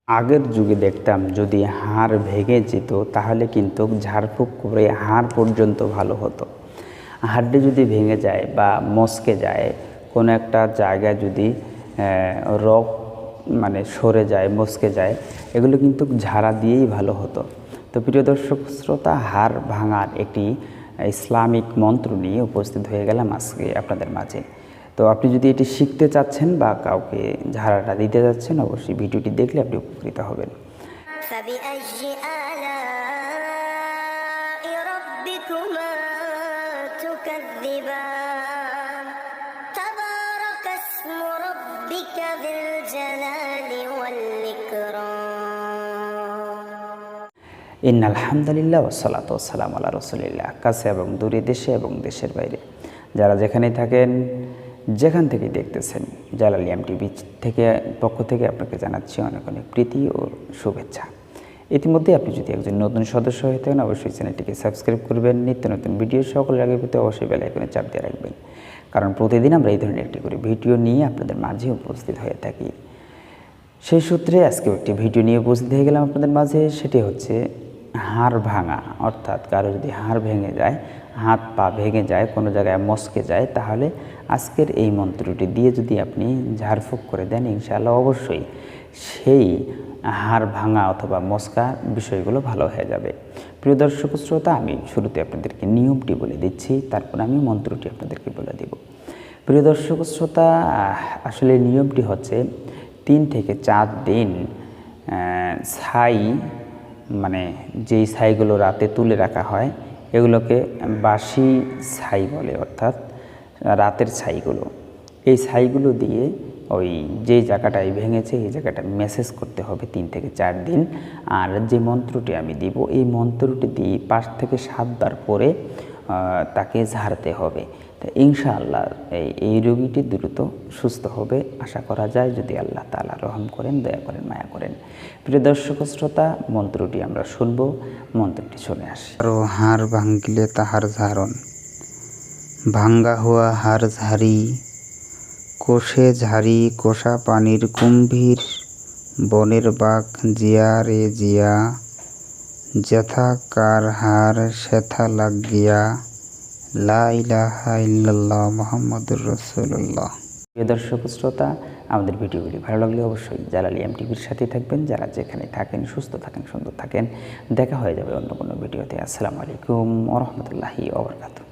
আগের যুগে দেখতাম যদি হাড় ভেঙে যেত তাহলে কিন্তু ঝাড়ফুঁক করে হাড় পর্যন্ত ভালো হতো। হাড়টি যদি ভেঙে যায় বা মচকে যায়, কোনো একটা জায়গায় যদি রগ সরে যায়, মচকে যায়, এগুলো কিন্তু ঝাড়া দিয়েই ভালো হতো। তো প্রিয় দর্শক শ্রোতা, হাড় ভাঙার একটি ইসলামিক মন্ত্র নিয়ে উপস্থিত হয়ে গেলাম আজকে আপনাদের মাঝে। তো আপনি যদি এটি শিখতে চাচ্ছেন বা কাউকে ঝাড়াটা দিতে যাচ্ছেন, অবশ্যই ভিডিওটি দেখলে আপনি উপকৃত হবেন। আলহামদুলিল্লাহ ওয়াসসালাতু ওয়াসসালামু আলা রাসূলিল্লাহ। কাছে এবং দূরে, দেশে এবং দেশের বাইরে যারা যেখানেই থাকেন, যেখান থেকে দেখতেছেন, জালাল টিভি পক্ষ থেকে আপনাকে জানাচ্ছি অনেক অনেক প্রীতি ও শুভেচ্ছা। ইতিমধ্যে আপনি যদি একজন নতুন সদস্য হয়ে থাকেন, অবশ্যই চ্যানেলটিকে সাবস্ক্রাইব করবেন। নিত্য নতুন ভিডিও সকলের আগে পেতে অবশ্যই বেল আইকনে চাপ দিয়ে রাখবেন, কারণ প্রতিদিন আমরা এই ধরনের একটি করে ভিডিও নিয়ে আপনাদের মাঝে উপস্থিত হয়ে থাকি। সেই সূত্রে আজকে একটি ভিডিও নিয়ে উপস্থিত হয়ে গেলাম আপনাদের মাঝে। সেটি হচ্ছে হাড় ভাঙা, অর্থাৎ কারো যদি হাড় ভেঙে যায়, হাত পা ভেঙে যায়, কোনো জায়গায় মচকে যায়, তাহলে আজকের এই মন্ত্রটি দিয়ে যদি আপনি ঝাড়ফুঁক করে দেন, ইনশাআল্লাহ অবশ্যই সেই হাড় ভাঙা অথবা মচকা বিষয়গুলো ভালো হয়ে যাবে। প্রিয় দর্শক শ্রোতা, আমি শুরুতে আপনাদেরকে নিয়মটি বলে দিচ্ছি, তারপর আমি মন্ত্রটি আপনাদেরকে বলে দেব। প্রিয় দর্শক শ্রোতা, আসলে নিয়মটি হচ্ছে 3 থেকে 4 দিন ছাই, যেই ছাইগুলো রাতে তুলে রাখা হয়, এগুলোকে বাসি ছাই বলে, অর্থাৎ রাতের ছাইগুলো। এই ছাইগুলো দিয়ে ওই যেই জায়গাটায় ভেঙেছে এই জায়গাটা মেসেজ করতে হবে 3 থেকে 4 দিন। আর যে মন্ত্রটি আমি দিব, এই মন্ত্রটি দিয়ে 5 থেকে 7 বার পরে তাকে ঝাড়তে হবে। তো ইনশাআল্লাহ এই রোগীটি দ্রুত সুস্থ হবে আশা করা যায়, যদি আল্লাহ তাআলা রহম করেন, দয়া করেন, মায়া করেন। প্রিয় দর্শক শ্রোতা, মন্ত্রটি আমরা শুনব। মন্ত্রটি শুনে আসি। হাড় ভাঙিলে তাহার ঝাড়ন, ভাঙ্গা হুয়া হাড় ঝাড়ি, কোষে ঝাড়ি কোষা পানির কুম্ভীর, বনের বাঘ জিয়া রে জিয়া, যেথা কার হাড় সেথা লাগিয়া, লা ইলাহা ইল্লাল্লাহ মুহাম্মাদুর রাসূলুল্লাহ। প্রিয় দর্শক শ্রোতা, আমাদের ভিডিওগুলি ভালো লাগলে অবশ্যই জালাল টিভির সাথে থাকবেন। যারা যেখানে থাকেন, সুস্থ থাকেন, সুন্দর থাকেন। দেখা হয়ে যাবে অন্য কোনো ভিডিওতে। আসসালামু আলাইকুম ওয়া রাহমাতুল্লাহি ওয়া বারাকাতুহু।